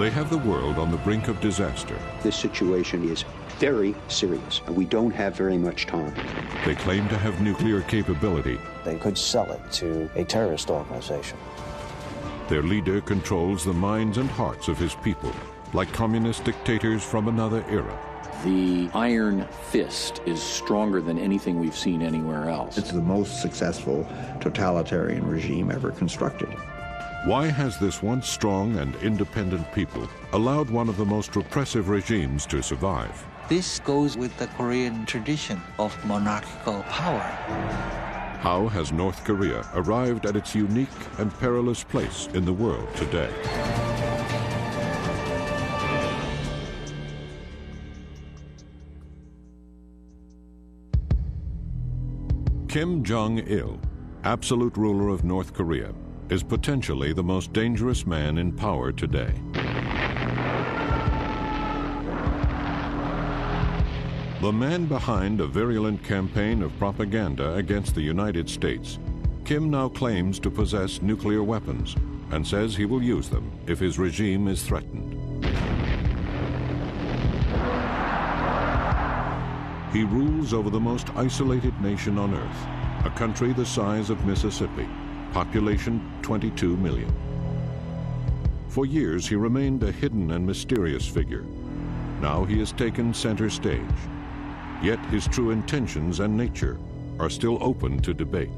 They have the world on the brink of disaster. This situation is very serious, and we don't have very much time. They claim to have nuclear capability. They could sell it to a terrorist organization. Their leader controls the minds and hearts of his people, like communist dictators from another era. The iron fist is stronger than anything we've seen anywhere else. It's the most successful totalitarian regime ever constructed. Why has this once strong and independent people allowed one of the most repressive regimes to survive? This goes with the Korean tradition of monarchical power. How has North Korea arrived at its unique and perilous place in the world today? Kim Jong-il, absolute ruler of North Korea, is potentially the most dangerous man in power today. The man behind a virulent campaign of propaganda against the United States, Kim now claims to possess nuclear weapons and says he will use them if his regime is threatened. He rules over the most isolated nation on Earth, a country the size of Mississippi, population 22 million. For years, he remained a hidden and mysterious figure. Now he has taken center stage. Yet his true intentions and nature are still open to debate.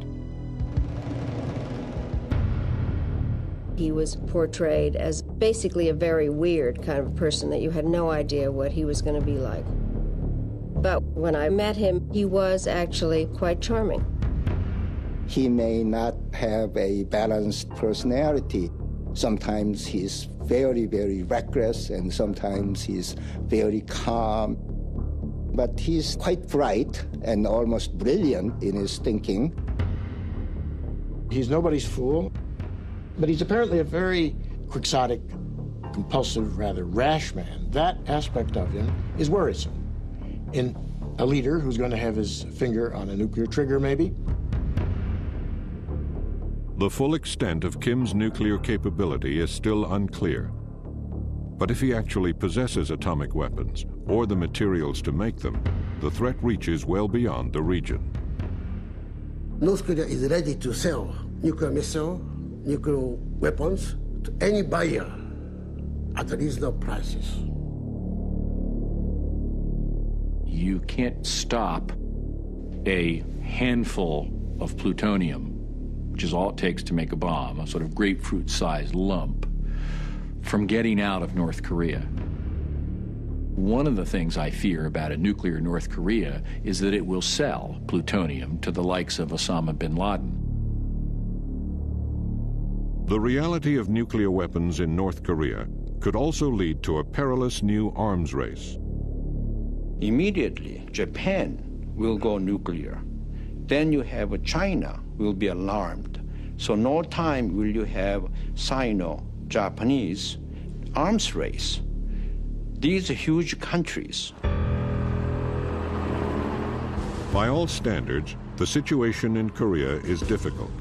He was portrayed as basically a very weird kind of person that you had no idea what he was going to be like. But when I met him, he was actually quite charming. He may not have a balanced personality. Sometimes he's very, very reckless, and sometimes he's very calm. But he's quite bright and almost brilliant in his thinking. He's nobody's fool, but he's apparently a very quixotic, compulsive, rather rash man. That aspect of him is worrisome. In a leader who's going to have his finger on a nuclear trigger, maybe. The full extent of Kim's nuclear capability is still unclear. But if he actually possesses atomic weapons or the materials to make them, the threat reaches well beyond the region. North Korea is ready to sell nuclear missile, nuclear weapons to any buyer at reasonable prices. You can't stop a handful of plutonium, which is all it takes to make a bomb, a sort of grapefruit-sized lump, from getting out of North Korea. One of the things I fear about a nuclear North Korea is that it will sell plutonium to the likes of Osama bin Laden. The reality of nuclear weapons in North Korea could also lead to a perilous new arms race. Immediately, Japan will go nuclear. Then you have China will be alarmed. So no time will you have Sino-Japanese arms race. These are huge countries. By all standards, the situation in Korea is difficult,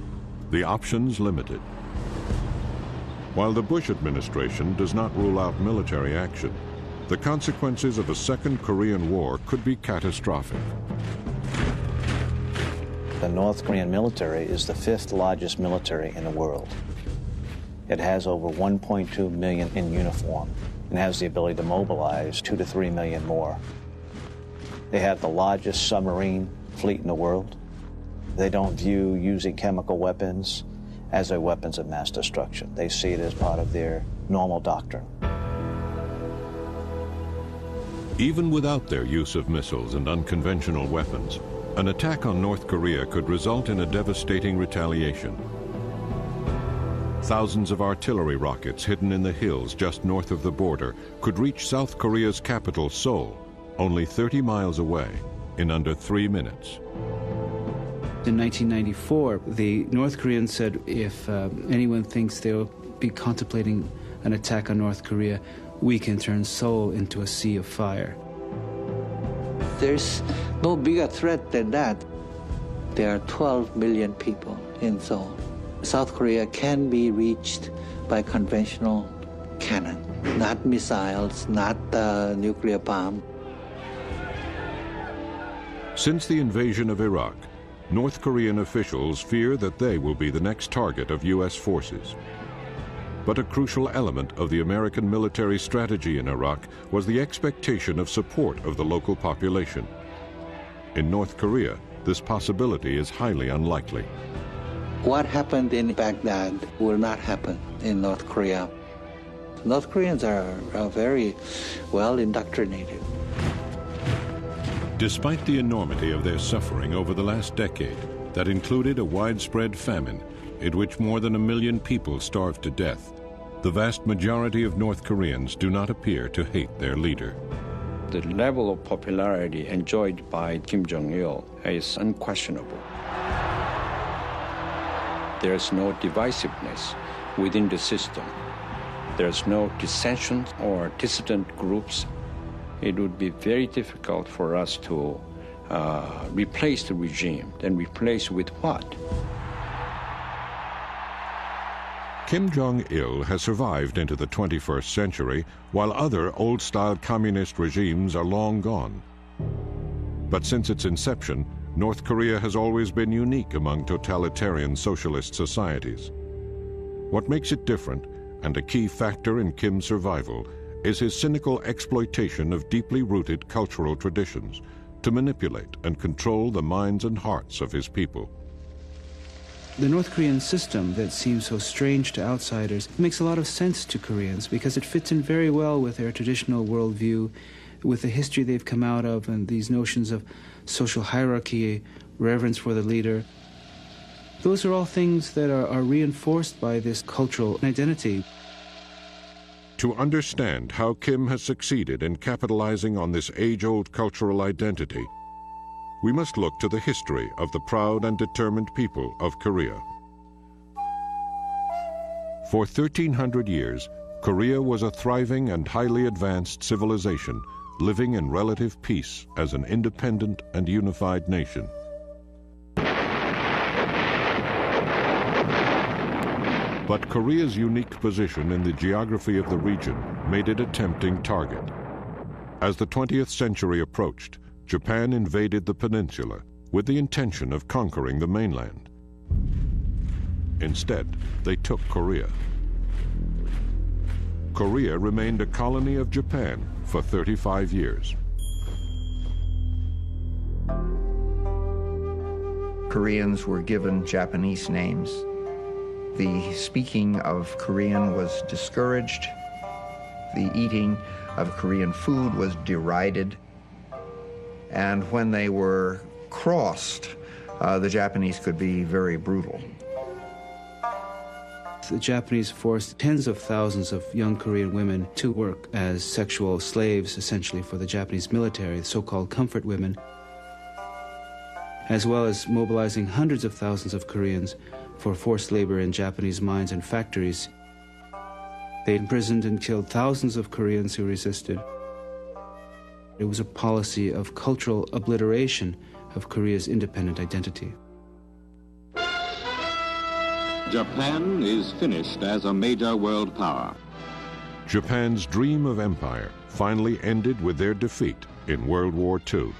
the options limited. While the Bush administration does not rule out military action, the consequences of a second Korean War could be catastrophic. The North Korean military is the 5th largest military in the world. It has over 1.2 million in uniform and has the ability to mobilize 2 to 3 million more. They have the largest submarine fleet in the world. They don't view using chemical weapons as a weapons of mass destruction. They see it as part of their normal doctrine. Even without their use of missiles and unconventional weapons, an attack on North Korea could result in a devastating retaliation. Thousands of artillery rockets hidden in the hills just north of the border could reach South Korea's capital, Seoul, only 30 miles away, in under 3 minutes. In 1994, the North Koreans said if anyone thinks they'll be contemplating an attack on North Korea, we can turn Seoul into a sea of fire. There's no bigger threat than that. There are 12 million people in Seoul. South Korea can be reached by conventional cannon. not missiles, not nuclear bomb. Since the invasion of Iraq, North Korean officials fear that they will be the next target of U.S. forces. But a crucial element of the American military strategy in Iraq was the expectation of support of the local population. In North Korea, this possibility is highly unlikely. What happened in Baghdad will not happen in North Korea. North Koreans are very well indoctrinated. Despite the enormity of their suffering over the last decade, that included a widespread famine in which more than 1 million people starved to death, the vast majority of North Koreans do not appear to hate their leader. The level of popularity enjoyed by Kim Jong-il is unquestionable. There's no divisiveness within the system. There's no dissension or dissident groups. It would be very difficult for us to replace the regime. Then replace with what? Kim Jong-il has survived into the 21st century, while other old-style communist regimes are long gone. But since its inception, North Korea has always been unique among totalitarian socialist societies. What makes it different, and a key factor in Kim's survival, is his cynical exploitation of deeply rooted cultural traditions to manipulate and control the minds and hearts of his people. The North Korean system that seems so strange to outsiders makes a lot of sense to Koreans because it fits in very well with their traditional worldview, with the history they've come out of and these notions of social hierarchy, reverence for the leader. Those are all things that are reinforced by this cultural identity. To understand how Kim has succeeded in capitalizing on this age-old cultural identity, we must look to the history of the proud and determined people of Korea. For 1,300 years, Korea was a thriving and highly advanced civilization, living in relative peace as an independent and unified nation. But Korea's unique position in the geography of the region made it a tempting target. As the 20th century approached, Japan invaded the peninsula with the intention of conquering the mainland. Instead, they took Korea. Korea remained a colony of Japan for 35 years. Koreans were given Japanese names. The speaking of Korean was discouraged. The eating of Korean food was derided. And when they were crossed, the Japanese could be very brutal. The Japanese forced tens of thousands of young Korean women to work as sexual slaves, essentially, for the Japanese military, the so-called comfort women, as well as mobilizing hundreds of thousands of Koreans for forced labor in Japanese mines and factories. They imprisoned and killed thousands of Koreans who resisted. It was a policy of cultural obliteration of Korea's independent identity. Japan is finished as a major world power. Japan's dream of empire finally ended with their defeat in World War II.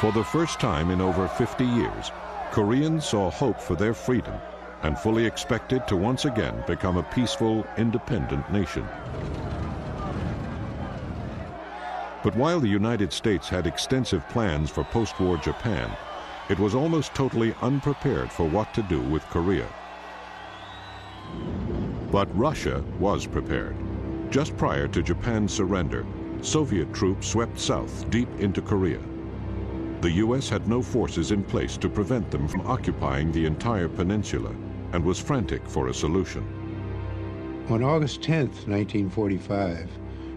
For the first time in over 50 years, Koreans saw hope for their freedom and fully expected to once again become a peaceful, independent nation. But while the United States had extensive plans for post-war Japan, it was almost totally unprepared for what to do with Korea. But Russia was prepared. Just prior to Japan's surrender, Soviet troops swept south deep into Korea. The U.S. had no forces in place to prevent them from occupying the entire peninsula and was frantic for a solution. On August 10th, 1945,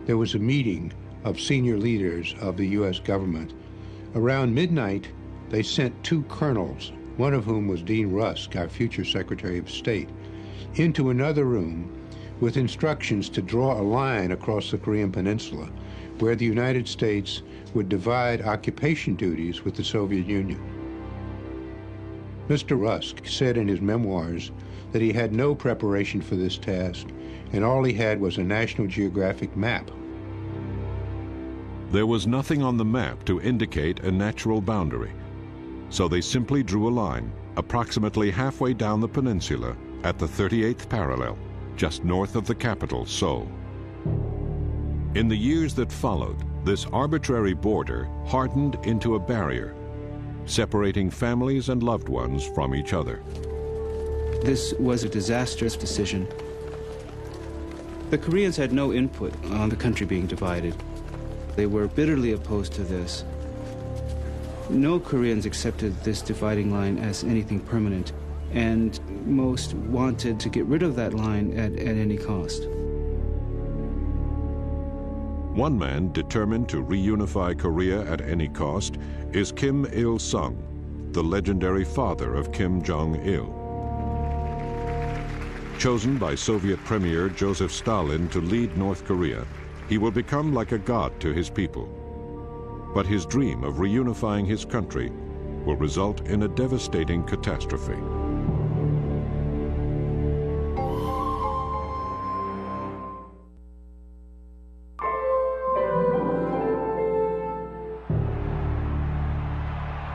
there was a meeting of senior leaders of the U.S. government. Around midnight, they sent two colonels, one of whom was Dean Rusk, our future Secretary of State, into another room with instructions to draw a line across the Korean peninsula where the United States would divide occupation duties with the Soviet Union. Mr. Rusk said in his memoirs that he had no preparation for this task, and all he had was a National Geographic map. There was nothing on the map to indicate a natural boundary, so they simply drew a line approximately halfway down the peninsula at the 38th parallel, just north of the capital, Seoul. In the years that followed, this arbitrary border hardened into a barrier, separating families and loved ones from each other. This was a disastrous decision. The Koreans had no input on the country being divided. They were bitterly opposed to this. No Koreans accepted this dividing line as anything permanent, and most wanted to get rid of that line at any cost. One man determined to reunify Korea at any cost is Kim Il-sung, the legendary father of Kim Jong-il. Chosen by Soviet Premier Joseph Stalin to lead North Korea, he will become like a god to his people. But his dream of reunifying his country will result in a devastating catastrophe.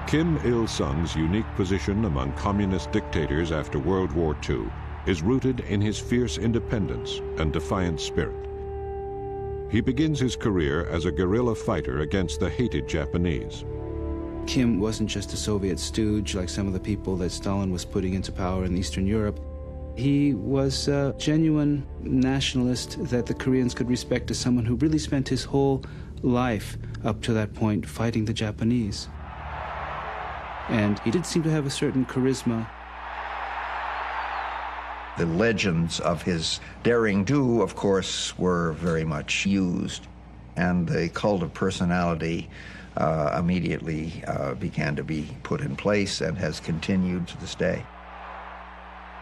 Kim Il-sung's unique position among communist dictators after World War II is rooted in his fierce independence and defiant spirit. He begins his career as a guerrilla fighter against the hated Japanese. Kim wasn't just a Soviet stooge like some of the people that Stalin was putting into power in Eastern Europe. He was a genuine nationalist that the Koreans could respect as someone who really spent his whole life up to that point fighting the Japanese. And he did seem to have a certain charisma. The legends of his daring do, of course, were very much used, and the cult of personality immediately began to be put in place and has continued to this day.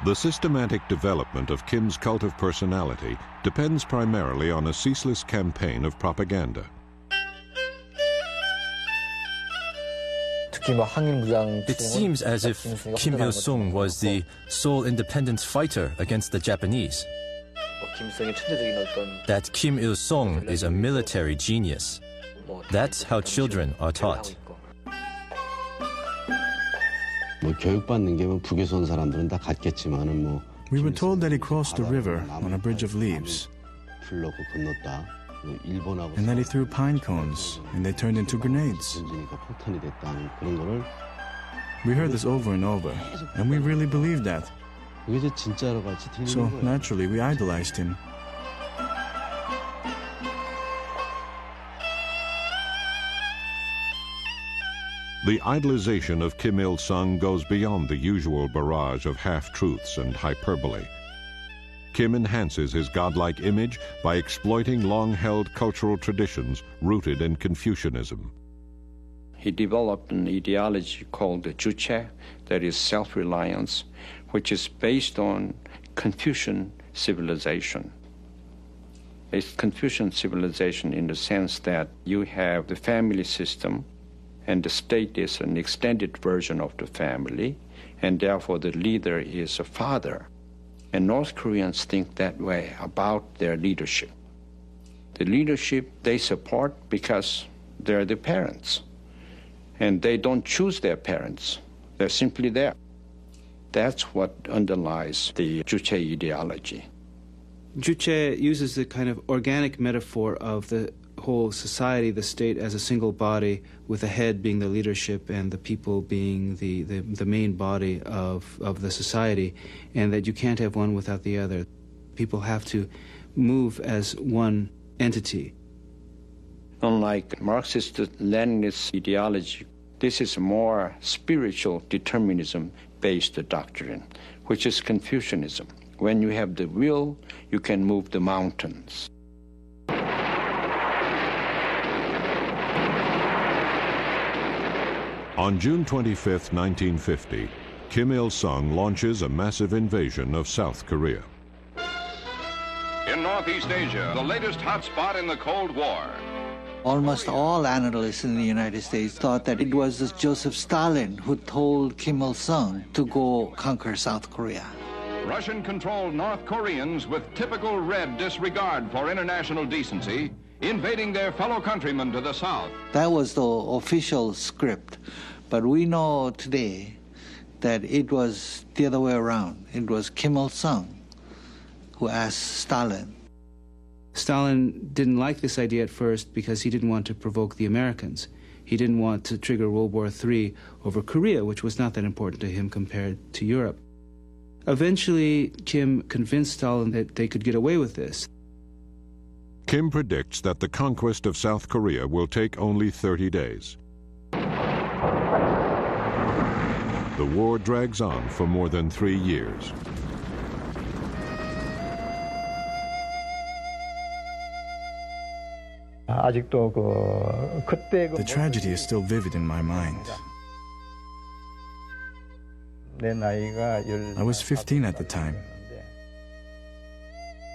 The systematic development of Kim's cult of personality depends primarily on a ceaseless campaign of propaganda. It seems as if Kim Il-sung was the sole independence fighter against the Japanese. That Kim Il-sung is a military genius. That's how children are taught. We were told that he crossed the river on a bridge of leaves, and that he threw pine cones, and they turned into grenades. We heard this over and over, and we really believed that. So naturally, we idolized him. The idolization of Kim Il-sung goes beyond the usual barrage of half-truths and hyperbole. Kim enhances his godlike image by exploiting long-held cultural traditions rooted in Confucianism. He developed an ideology called the Juche, that is self-reliance, which is based on Confucian civilization. It's Confucian civilization in the sense that you have the family system, and the state is an extended version of the family, and therefore the leader is a father. And North Koreans think that way about their leadership. The leadership they support because they're the parents. And they don't choose their parents. They're simply there. That's what underlies the Juche ideology. Juche uses the kind of organic metaphor of the whole society, the state as a single body, with the head being the leadership and the people being the main body of the society, and that you can't have one without the other. People have to move as one entity. Unlike Marxist-Leninist ideology, this is more spiritual determinism-based doctrine, which is Confucianism. When you have the will, you can move the mountains. On June 25, 1950, Kim Il-sung launches a massive invasion of South Korea. In Northeast Asia, the latest hotspot in the Cold War, Almost all analysts in the United States thought that it was Joseph Stalin who told Kim Il-sung to go conquer South Korea. Russian-controlled North Koreans with typical red disregard for international decency invading their fellow countrymen to the south. That was the official script. But we know today that it was the other way around. It was Kim Il-sung who asked Stalin. Stalin didn't like this idea at first because he didn't want to provoke the Americans. He didn't want to trigger World War III over Korea, which was not that important to him compared to Europe. Eventually, Kim convinced Stalin that they could get away with this. Kim predicts that the conquest of South Korea will take only 30 days. The war drags on for more than 3 years. The tragedy is still vivid in my mind. I was 15 at the time.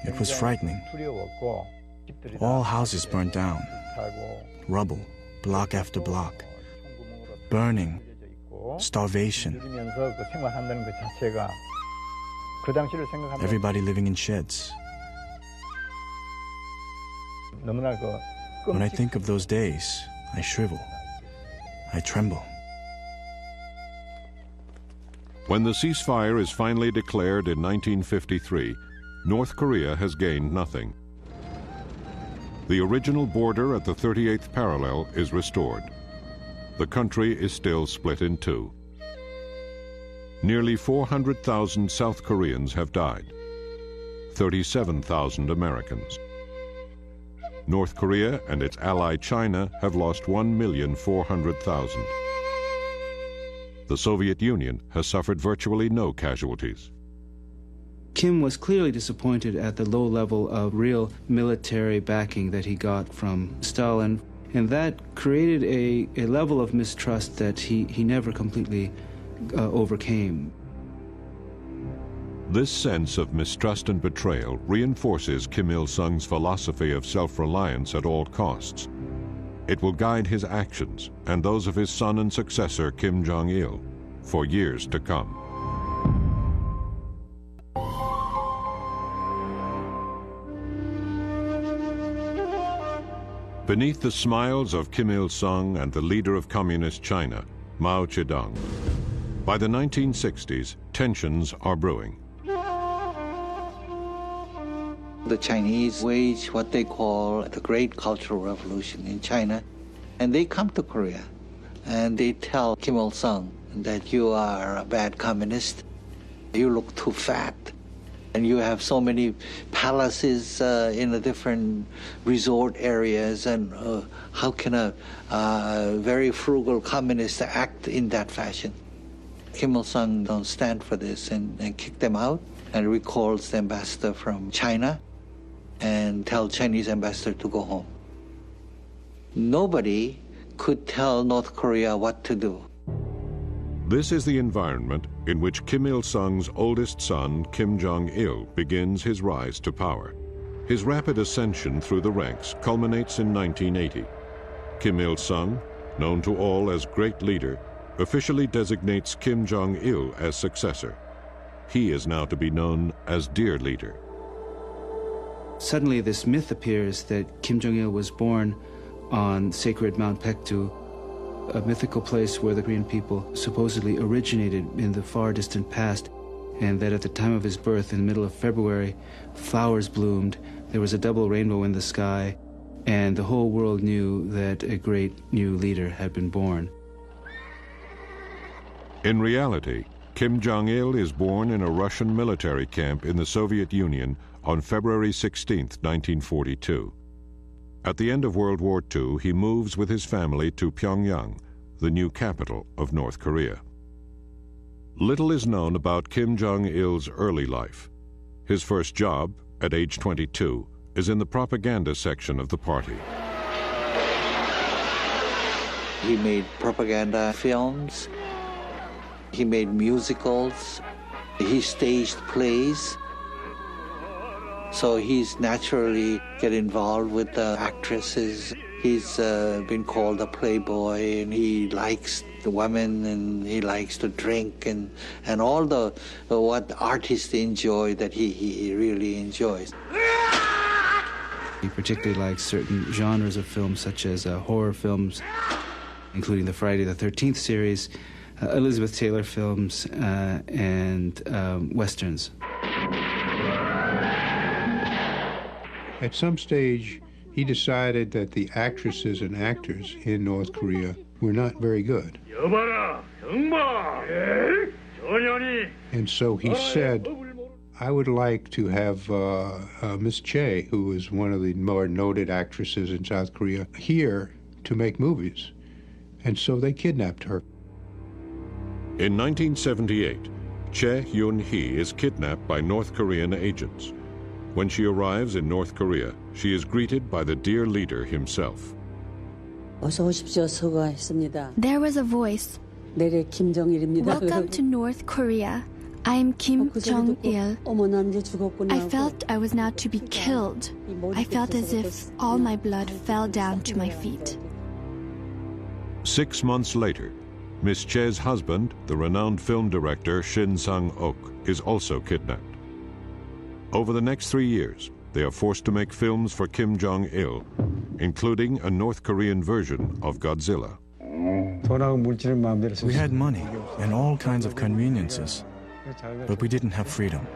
It was frightening. All houses burned down. Rubble, block after block. Burning. Starvation. Everybody living in sheds. When I think of those days, I shrivel. I tremble. When the ceasefire is finally declared in 1953, North Korea has gained nothing. The original border at the 38th parallel is restored. The country is still split in two. Nearly 400,000 South Koreans have died, 37,000 Americans. North Korea and its ally China have lost 1,400,000. The Soviet Union has suffered virtually no casualties. Kim was clearly disappointed at the low level of real military backing that he got from Stalin, and that created a level of mistrust that he never completely overcame. This sense of mistrust and betrayal reinforces Kim Il-sung's philosophy of self-reliance at all costs. It will guide his actions and those of his son and successor Kim Jong-il for years to come. Beneath the smiles of Kim Il-sung and the leader of Communist China, Mao Zedong, by the 1960s, tensions are brewing. The Chinese wage what they call the Great Cultural Revolution in China, and they come to Korea, and they tell Kim Il-sung that you are a bad communist, you look too fat, and you have so many palaces in the different resort areas, and how can a very frugal communist act in that fashion? Kim Il-sung don't stand for this and kick them out and recalls the ambassador from China and tell Chinese ambassador to go home. Nobody could tell North Korea what to do. This is the environment in which Kim Il-sung's oldest son, Kim Jong-il, begins his rise to power. His rapid ascension through the ranks culminates in 1980. Kim Il-sung, known to all as Great Leader, officially designates Kim Jong-il as successor. He is now to be known as Dear Leader. Suddenly this myth appears that Kim Jong-il was born on sacred Mount Paektu, a mythical place where the Korean people supposedly originated in the far distant past, and that at the time of his birth, in the middle of February, flowers bloomed, there was a double rainbow in the sky, and the whole world knew that a great new leader had been born. In reality, Kim Jong-il is born in a Russian military camp in the Soviet Union on February 16, 1942. At the end of World War II, he moves with his family to Pyongyang, the new capital of North Korea. Little is known about Kim Jong-il's early life. His first job, at age 22, is in the propaganda section of the party. He made propaganda films, he made musicals, he staged plays. So he's naturally get involved with the actresses. He's been called a playboy, and he likes the women, and he likes to drink, and all the what artists enjoy that he really enjoys. He particularly likes certain genres of films, such as horror films, including the Friday the 13th series, Elizabeth Taylor films, and westerns. At some stage, he decided that the actresses and actors in North Korea were not very good. And so he said, I would like to have Miss Chae, who is one of the more noted actresses in South Korea, here to make movies. And so they kidnapped her. In 1978, Chae Hyun-hee is kidnapped by North Korean agents. When she arrives in North Korea, she is greeted by the dear leader himself. There was a voice. Welcome to North Korea. I am Kim Jong-il. I felt I was now to be killed. I felt as if all my blood fell down to my feet. 6 months later, Miss Chae's husband, the renowned film director Shin Sang-ok, is also kidnapped. Over the next 3 years, they are forced to make films for Kim Jong-il, including a North Korean version of Godzilla. We had money and all kinds of conveniences, but we didn't have freedom.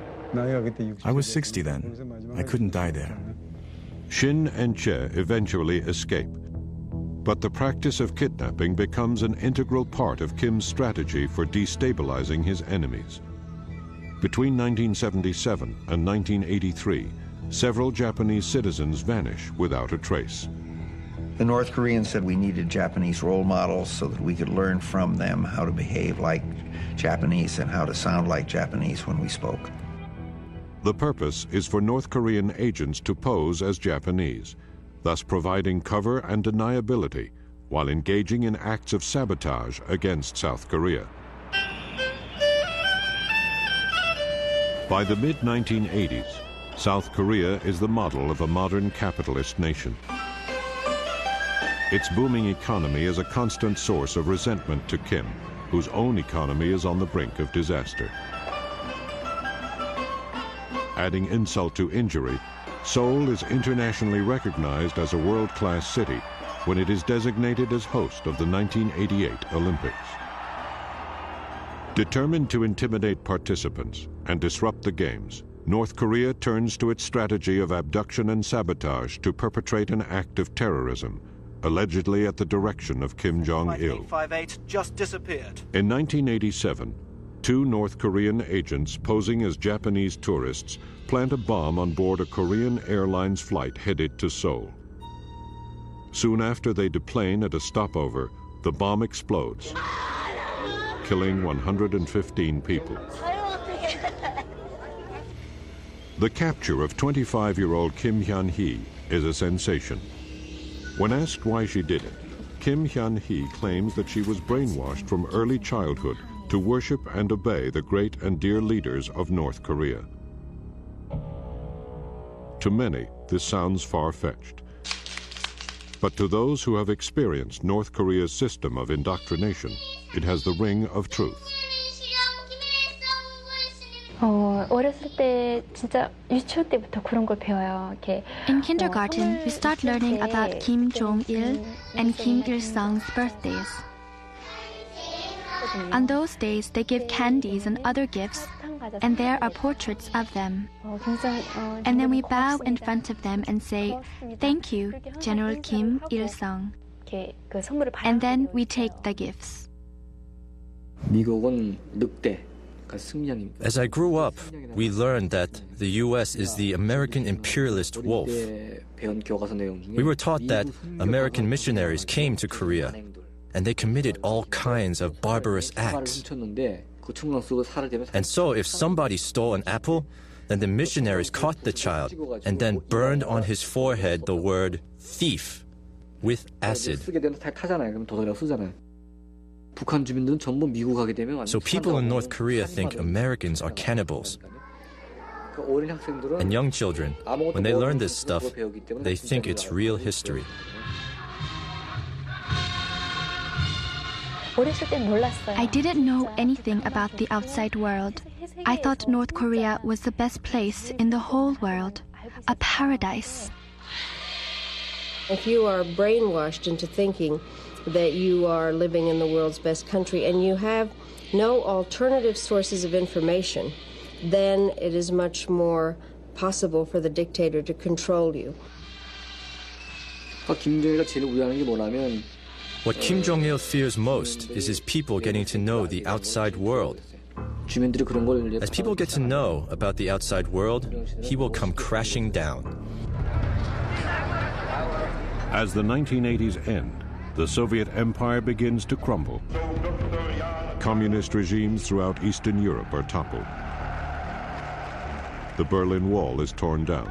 I was 60 then. I couldn't die there. Shin and Chae eventually escape, but the practice of kidnapping becomes an integral part of Kim's strategy for destabilizing his enemies. Between 1977 and 1983, several Japanese citizens vanish without a trace. The North Koreans said we needed Japanese role models so that we could learn from them how to behave like Japanese and how to sound like Japanese when we spoke. The purpose is for North Korean agents to pose as Japanese, thus providing cover and deniability while engaging in acts of sabotage against South Korea. By the mid-1980s, South Korea is the model of a modern capitalist nation. Its booming economy is a constant source of resentment to Kim, whose own economy is on the brink of disaster. Adding insult to injury, Seoul is internationally recognized as a world-class city when it is designated as host of the 1988 Olympics. Determined to intimidate participants and disrupt the Games, North Korea turns to its strategy of abduction and sabotage to perpetrate an act of terrorism, allegedly at the direction of Kim Jong-il. Just disappeared. In 1987, 2 North Korean agents posing as Japanese tourists plant a bomb on board a Korean Airlines flight headed to Seoul. Soon after they deplane at a stopover, the bomb explodes, killing 115 people. The capture of 25-year-old Kim Hyun-hee is a sensation. When asked why she did it, Kim Hyun-hee claims that she was brainwashed from early childhood to worship and obey the great and dear leaders of North Korea. To many, this sounds far-fetched. But to those who have experienced North Korea's system of indoctrination, it has the ring of truth. 어렸을 때 진짜 유치원 때부터 그런 걸 배워요. In kindergarten, we start learning about Kim Jong-il and Kim Il-sung's birthdays. On those days, they give candies and other gifts, and there are portraits of them. And then we bow in front of them and say, "Thank you, General Kim Il-sung." And then we take the gifts. 미국은 늑대. As I grew up, we learned that the U.S. is the American imperialist wolf. We were taught that American missionaries came to Korea and they committed all kinds of barbarous acts. And so if somebody stole an apple, then the missionaries caught the child and then burned on his forehead the word thief with acid. So people in North Korea think Americans are cannibals. And young children, when they learn this stuff, they think it's real history. I didn't know anything about the outside world. I thought North Korea was the best place in the whole world, a paradise. If you are brainwashed into thinking that you are living in the world's best country and you have no alternative sources of information, then it is much more possible for the dictator to control you. What Kim Jong-il fears most is his people getting to know the outside world. As people get to know about the outside world, he will come crashing down. As the 1980s end, the Soviet Empire begins to crumble. Communist regimes throughout Eastern Europe are toppled. The Berlin Wall is torn down.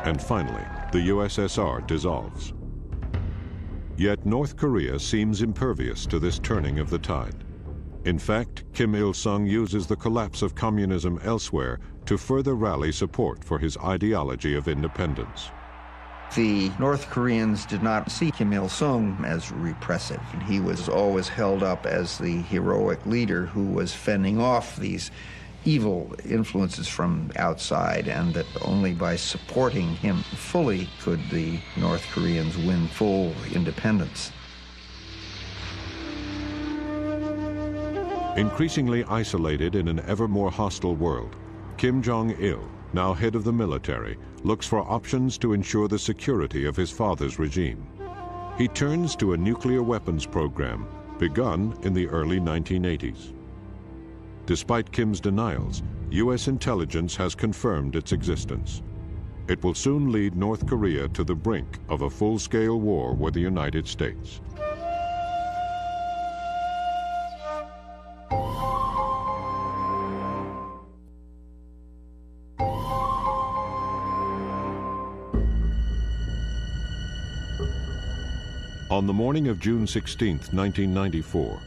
And finally, the USSR dissolves. Yet North Korea seems impervious to this turning of the tide. In fact, Kim Il-sung uses the collapse of communism elsewhere to further rally support for his ideology of independence. The North Koreans did not see Kim Il-sung as repressive. He was always held up as the heroic leader who was fending off these evil influences from outside, and that only by supporting him fully could the North Koreans win full independence. Increasingly isolated in an ever more hostile world, Kim Jong-il, now head of the military, looks for options to ensure the security of his father's regime. He turns to a nuclear weapons program begun in the early 1980s. Despite Kim's denials, U.S. intelligence has confirmed its existence. It will soon lead North Korea to the brink of a full-scale war with the United States. On the morning of June 16, 1994,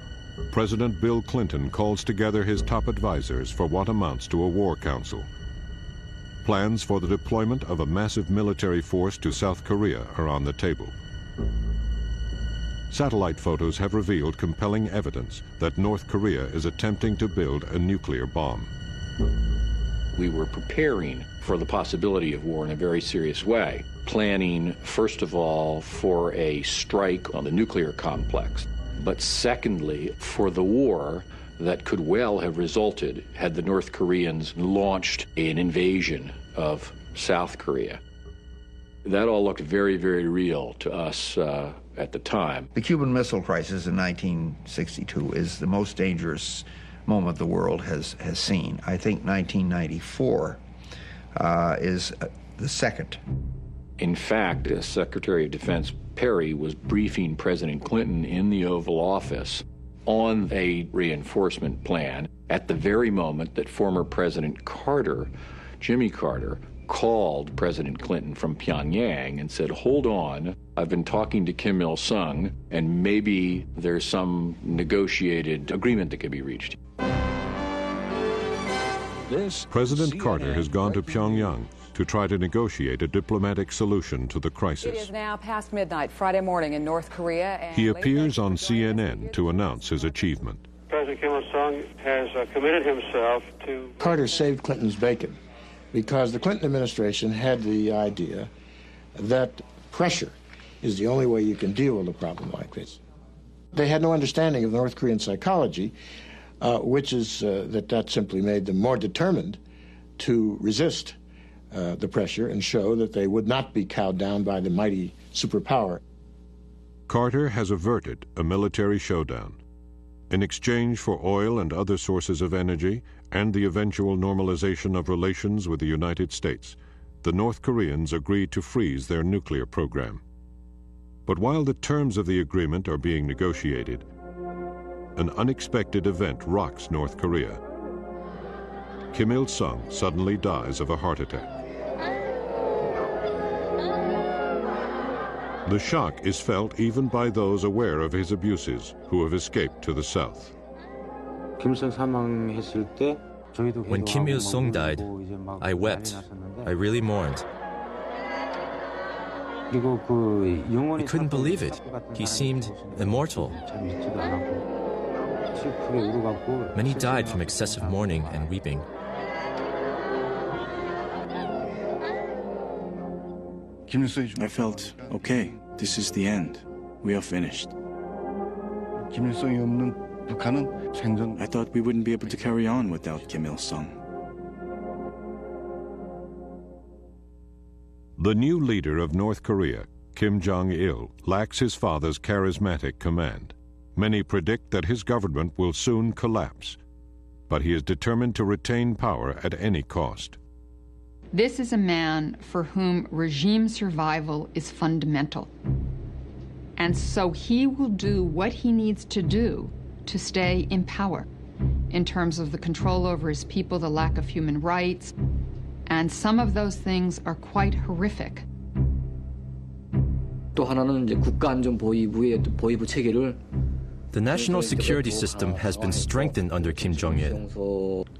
President Bill Clinton calls together his top advisors for what amounts to a war council. Plans for the deployment of a massive military force to South Korea are on the table. Satellite photos have revealed compelling evidence that North Korea is attempting to build a nuclear bomb. We were preparing for the possibility of war in a very serious way, planning, first of all, for a strike on the nuclear complex, but secondly, for the war that could well have resulted had the North Koreans launched an invasion of South Korea. That all looked very, very real to us at the time. The Cuban Missile Crisis in 1962 is the most dangerous moment the world has seen. I think 1994 is the second. In fact, Secretary of Defense Perry was briefing President Clinton in the Oval Office on a reinforcement plan at the very moment that former President Carter, Jimmy Carter, called President Clinton from Pyongyang and said, "Hold on, I've been talking to Kim Il-sung, and maybe there's some negotiated agreement that could be reached." President Carter has gone to Pyongyang to try to negotiate a diplomatic solution to the crisis. It is now past midnight Friday morning in North Korea. And he appears on CNN to announce his achievement. President Kim Il-sung has committed himself to... Carter saved Clinton's bacon because the Clinton administration had the idea that pressure is the only way you can deal with a problem like this. They had no understanding of North Korean psychology, which is that simply made them more determined to resist the pressure and show that they would not be cowed down by the mighty superpower. Carter has averted a military showdown. In exchange for oil and other sources of energy and the eventual normalization of relations with the United States, the North Koreans agreed to freeze their nuclear program. But while the terms of the agreement are being negotiated, an unexpected event rocks North Korea. Kim Il-sung suddenly dies of a heart attack. The shock is felt even by those aware of his abuses who have escaped to the south. When Kim Il-sung died, I wept. I really mourned. We couldn't believe it. He seemed immortal. Many died from excessive mourning and weeping. I felt, okay, this is the end. We are finished. I thought we wouldn't be able to carry on without Kim Il-sung. The new leader of North Korea, Kim Jong-il, lacks his father's charismatic command. Many predict that his government will soon collapse, but he is determined to retain power at any cost. This is a man for whom regime survival is fundamental. And so he will do what he needs to do to stay in power in terms of the control over his people, the lack of human rights, and some of those things are quite horrific. The national security system has been strengthened under Kim Jong-il.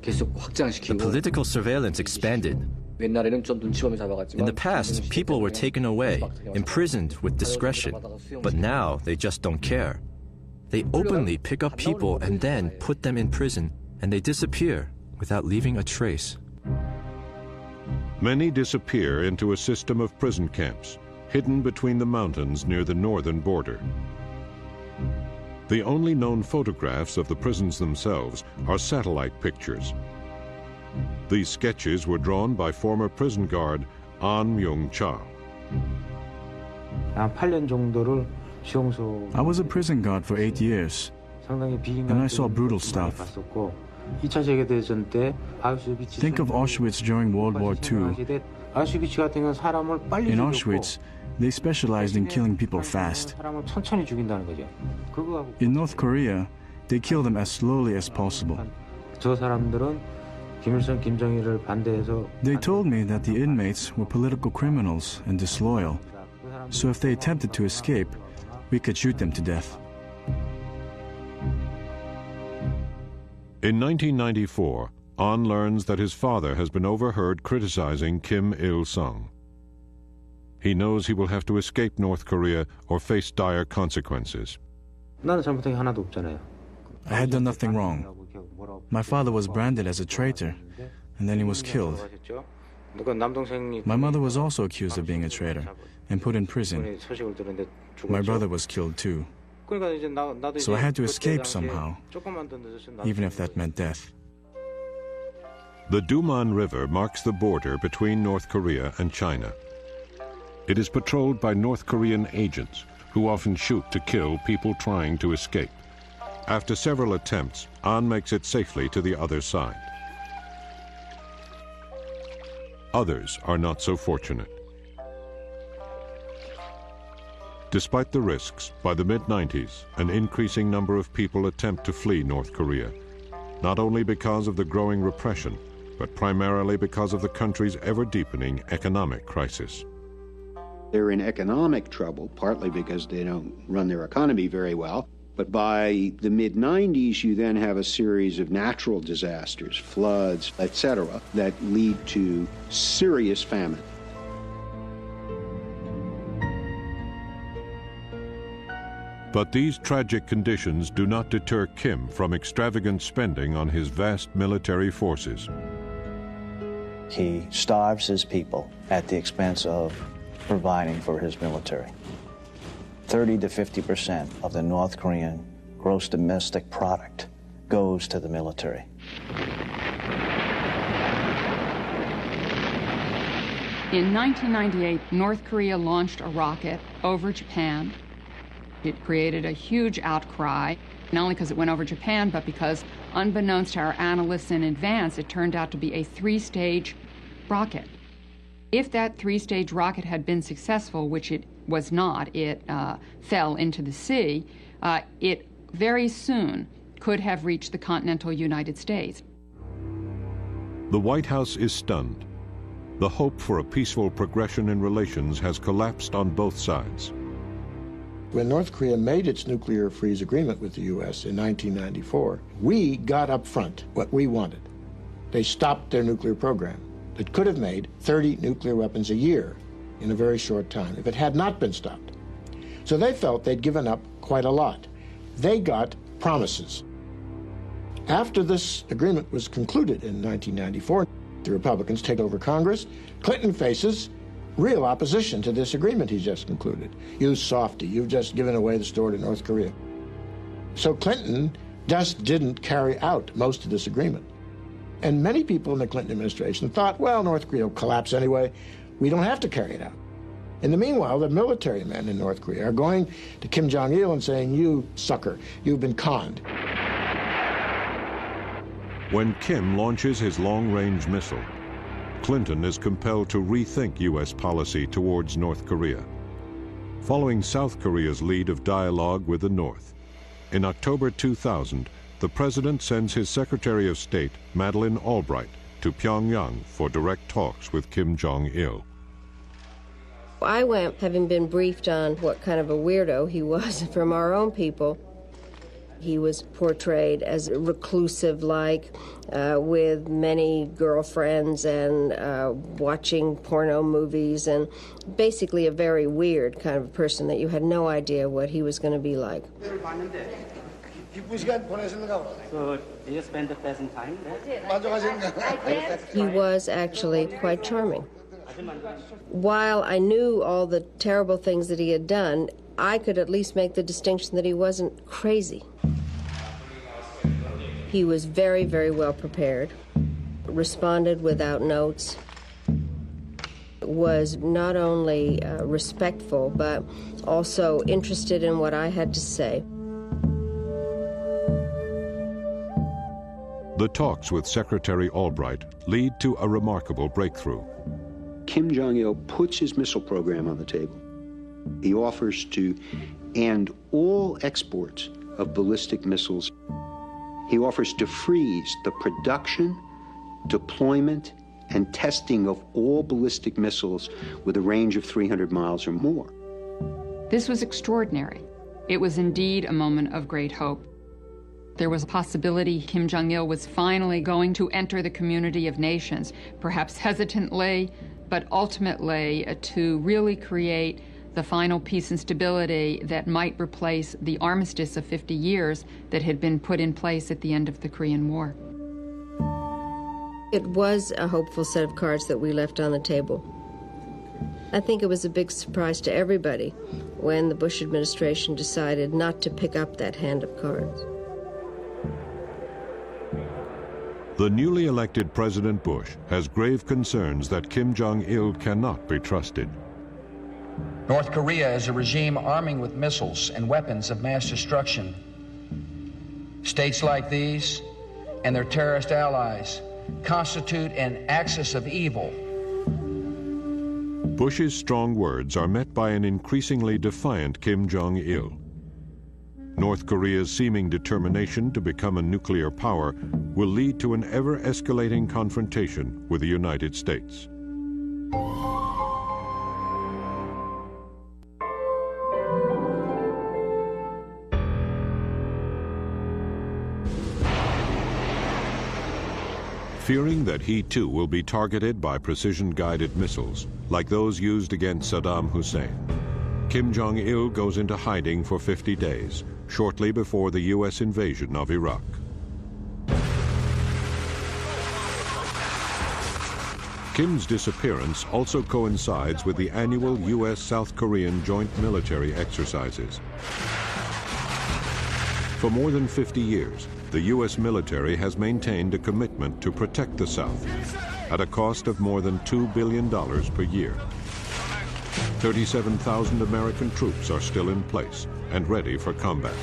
The political surveillance expanded. In the past, people were taken away, imprisoned with discretion, but now they just don't care. They openly pick up people and then put them in prison, and they disappear without leaving a trace. Many disappear into a system of prison camps, hidden between the mountains near the northern border. The only known photographs of the prisons themselves are satellite pictures. These sketches were drawn by former prison guard An Myung-cha. I was a prison guard for 8 years, and I saw brutal stuff. Think of Auschwitz during World War II. In Auschwitz, they specialized in killing people fast. In North Korea, they kill them as slowly as possible. They told me that the inmates were political criminals and disloyal, so if they attempted to escape, we could shoot them to death. In 1994, An learns that his father has been overheard criticizing Kim Il-sung. He knows he will have to escape North Korea or face dire consequences. I had done nothing wrong. My father was branded as a traitor, and then he was killed. My mother was also accused of being a traitor and put in prison. My brother was killed too. So I had to escape somehow, even if that meant death. The Duman River marks the border between North Korea and China. It is patrolled by North Korean agents who often shoot to kill people trying to escape. After several attempts, An makes it safely to the other side. Others are not so fortunate. Despite the risks, by the mid-90s, an increasing number of people attempt to flee North Korea, not only because of the growing repression, but primarily because of the country's ever-deepening economic crisis. They're in economic trouble, partly because they don't run their economy very well. But by the mid-90s, you then have a series of natural disasters, floods, etc., that lead to serious famine. But these tragic conditions do not deter Kim from extravagant spending on his vast military forces. He starves his people at the expense of providing for his military. 30 to 50% of the North Korean gross domestic product goes to the military. In 1998, North Korea launched a rocket over Japan. It created a huge outcry, not only because it went over Japan, but because, unbeknownst to our analysts in advance, it turned out to be a 3-stage rocket. If that 3-stage rocket had been successful, which it was not, it fell into the sea, it very soon could have reached the continental United States. The White House is stunned. The hope for a peaceful progression in relations has collapsed on both sides. When North Korea made its nuclear freeze agreement with the U.S. in 1994, we got up front what we wanted. They stopped their nuclear program that could have made 30 nuclear weapons a year in a very short time if it had not been stopped. So they felt they'd given up quite a lot. They got promises. After this agreement was concluded in 1994, the Republicans take over Congress. Clinton faces real opposition to this agreement he's just concluded. You softy, you've just given away the store to North Korea. So Clinton just didn't carry out most of this agreement. And many people in the Clinton administration thought, well, North Korea will collapse anyway. We don't have to carry it out. In the meanwhile, the military men in North Korea are going to Kim Jong-il and saying, you sucker, you've been conned. When Kim launches his long-range missile, Clinton is compelled to rethink U.S. policy towards North Korea. Following South Korea's lead of dialogue with the North, in October 2000, the president sends his Secretary of State, Madeleine Albright, to Pyongyang for direct talks with Kim Jong-il. I went having been briefed on what kind of a weirdo he was from our own people. He was portrayed as reclusive-like, with many girlfriends and watching porno movies, and basically a very weird kind of person that you had no idea what he was going to be like. So, did you spend a pleasant time there? He was actually quite charming. While I knew all the terrible things that he had done, I could at least make the distinction that he wasn't crazy. He was very, very well prepared, responded without notes, was not only respectful, but also interested in what I had to say. The talks with Secretary Albright lead to a remarkable breakthrough. Kim Jong-il puts his missile program on the table. He offers to end all exports of ballistic missiles. He offers to freeze the production, deployment, and testing of all ballistic missiles with a range of 300 miles or more. This was extraordinary. It was indeed a moment of great hope. There was a possibility Kim Jong-il was finally going to enter the community of nations, perhaps hesitantly, but ultimately to really create the final peace and stability that might replace the armistice of 50 years that had been put in place at the end of the Korean War. It was a hopeful set of cards that we left on the table. I think it was a big surprise to everybody when the Bush administration decided not to pick up that hand of cards. The newly elected President Bush has grave concerns that Kim Jong-il cannot be trusted. North Korea is a regime arming with missiles and weapons of mass destruction. States like these and their terrorist allies constitute an axis of evil. Bush's strong words are met by an increasingly defiant Kim Jong-il. North Korea's seeming determination to become a nuclear power will lead to an ever-escalating confrontation with the United States. Fearing that he too will be targeted by precision-guided missiles, like those used against Saddam Hussein, Kim Jong-il goes into hiding for 50 days, shortly before the U.S. invasion of Iraq. Kim's disappearance also coincides with the annual U.S.-South Korean joint military exercises. For more than 50 years, the U.S. military has maintained a commitment to protect the South at a cost of more than $2 billion per year. 37,000 American troops are still in place and ready for combat.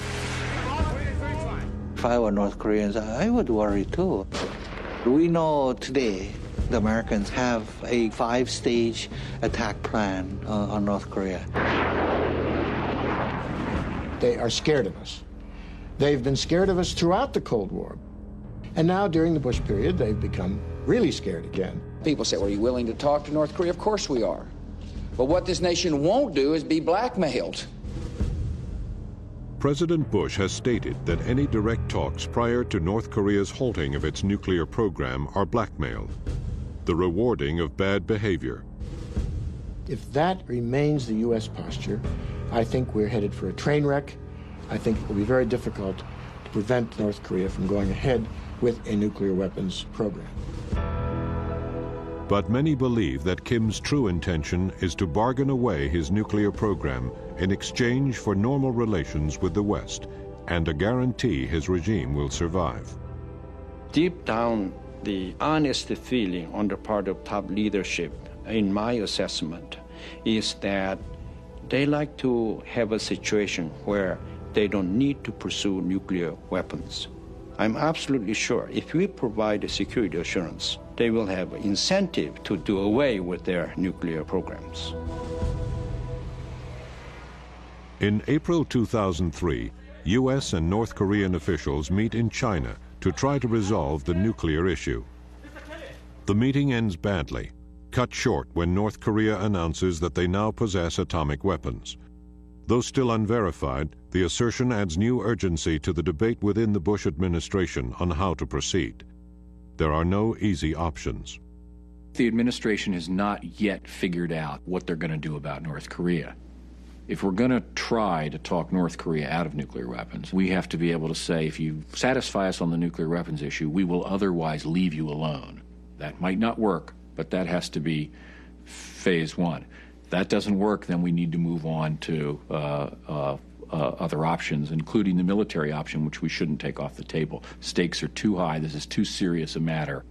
If I were North Koreans, I would worry too. We know today the Americans have a 5-stage attack plan on North Korea. They are scared of us. They've been scared of us throughout the Cold War. And now, during the Bush period, they've become really scared again. People say, well, are you willing to talk to North Korea? Of course we are. But what this nation won't do is be blackmailed. President Bush has stated that any direct talks prior to North Korea's halting of its nuclear program are blackmail, the rewarding of bad behavior. If that remains the U.S. posture, I think we're headed for a train wreck. I think it will be very difficult to prevent North Korea from going ahead with a nuclear weapons program. But many believe that Kim's true intention is to bargain away his nuclear program in exchange for normal relations with the West and a guarantee his regime will survive. Deep down, the honest feeling on the part of top leadership, in my assessment, is that they like to have a situation where they don't need to pursue nuclear weapons. I'm absolutely sure if we provide a security assurance, they will have incentive to do away with their nuclear programs. In April 2003, U.S. and North Korean officials meet in China to try to resolve the nuclear issue. The meeting ends badly, cut short when North Korea announces that they now possess atomic weapons. Though still unverified, the assertion adds new urgency to the debate within the Bush administration on how to proceed. There are no easy options. The administration has not yet figured out what they're going to do about North Korea. If we're going to try to talk North Korea out of nuclear weapons, we have to be able to say, if you satisfy us on the nuclear weapons issue, we will otherwise leave you alone. That might not work, but that has to be phase one. If that doesn't work, then we need to move on to other options, including the military option, which we shouldn't take off the table. Stakes are too high. This is too serious a matter.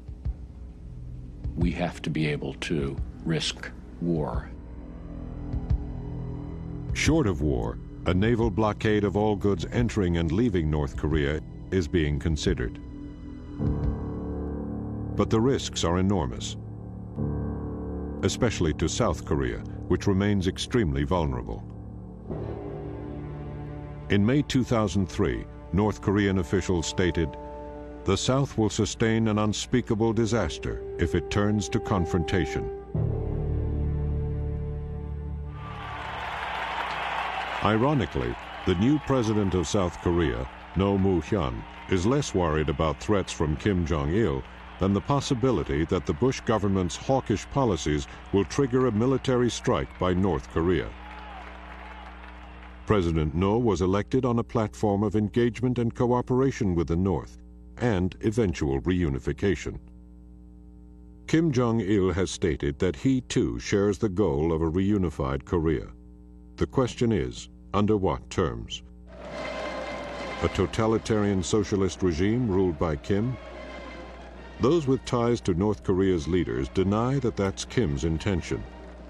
We have to be able to risk war. Short of war, a naval blockade of all goods entering and leaving North Korea is being considered. But the risks are enormous, especially to South Korea, which remains extremely vulnerable. In May 2003, North Korean officials stated, "The South will sustain an unspeakable disaster if it turns to confrontation." Ironically, the new president of South Korea, Roh Moo-hyun, is less worried about threats from Kim Jong-il than the possibility that the Bush government's hawkish policies will trigger a military strike by North Korea. President Roh was elected on a platform of engagement and cooperation with the North and eventual reunification. Kim Jong-il has stated that he too shares the goal of a reunified Korea. The question is, under what terms? A totalitarian socialist regime ruled by Kim? Those with ties to North Korea's leaders deny that that's Kim's intention.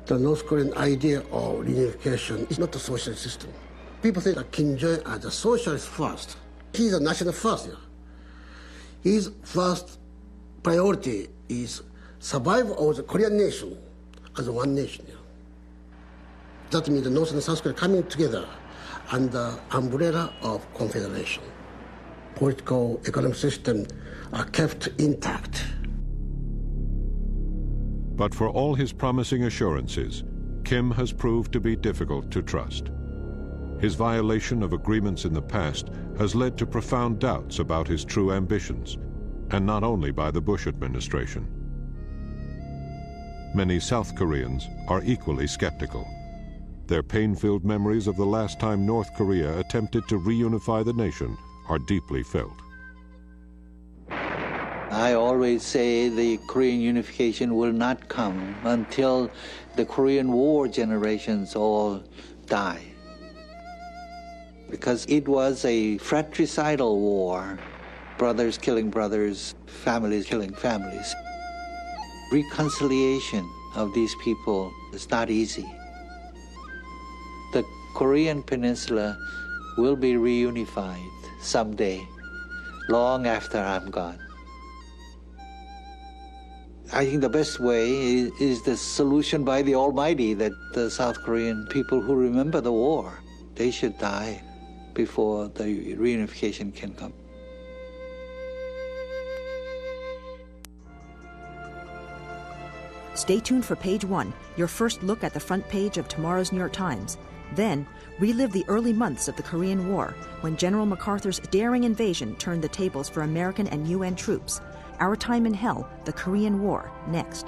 The North Korean idea of reunification is not a socialist system. People think that Kim Jong is a socialist first. He's a national first. Yeah. His first priority is survival of the Korean nation as one nation. Yeah. That means the North and South Korea coming together under umbrella of confederation. Political, economic system are kept intact. But for all his promising assurances, Kim has proved to be difficult to trust. His violation of agreements in the past has led to profound doubts about his true ambitions, and not only by the Bush administration. Many South Koreans are equally skeptical. Their pain-filled memories of the last time North Korea attempted to reunify the nation are deeply felt. I always say the Korean unification will not come until the Korean War generations all die. Because it was a fratricidal war, brothers killing brothers, families killing families. Reconciliation of these people is not easy. The Korean Peninsula will be reunified someday, long after I'm gone. I think the best way is the solution by the Almighty, that the South Korean people who remember the war, they should die before the reunification can come. Stay tuned for Page One, your first look at the front page of tomorrow's New York Times. Then, relive the early months of the Korean War, when General MacArthur's daring invasion turned the tables for American and UN troops. Our Time in Hell, the Korean War, next.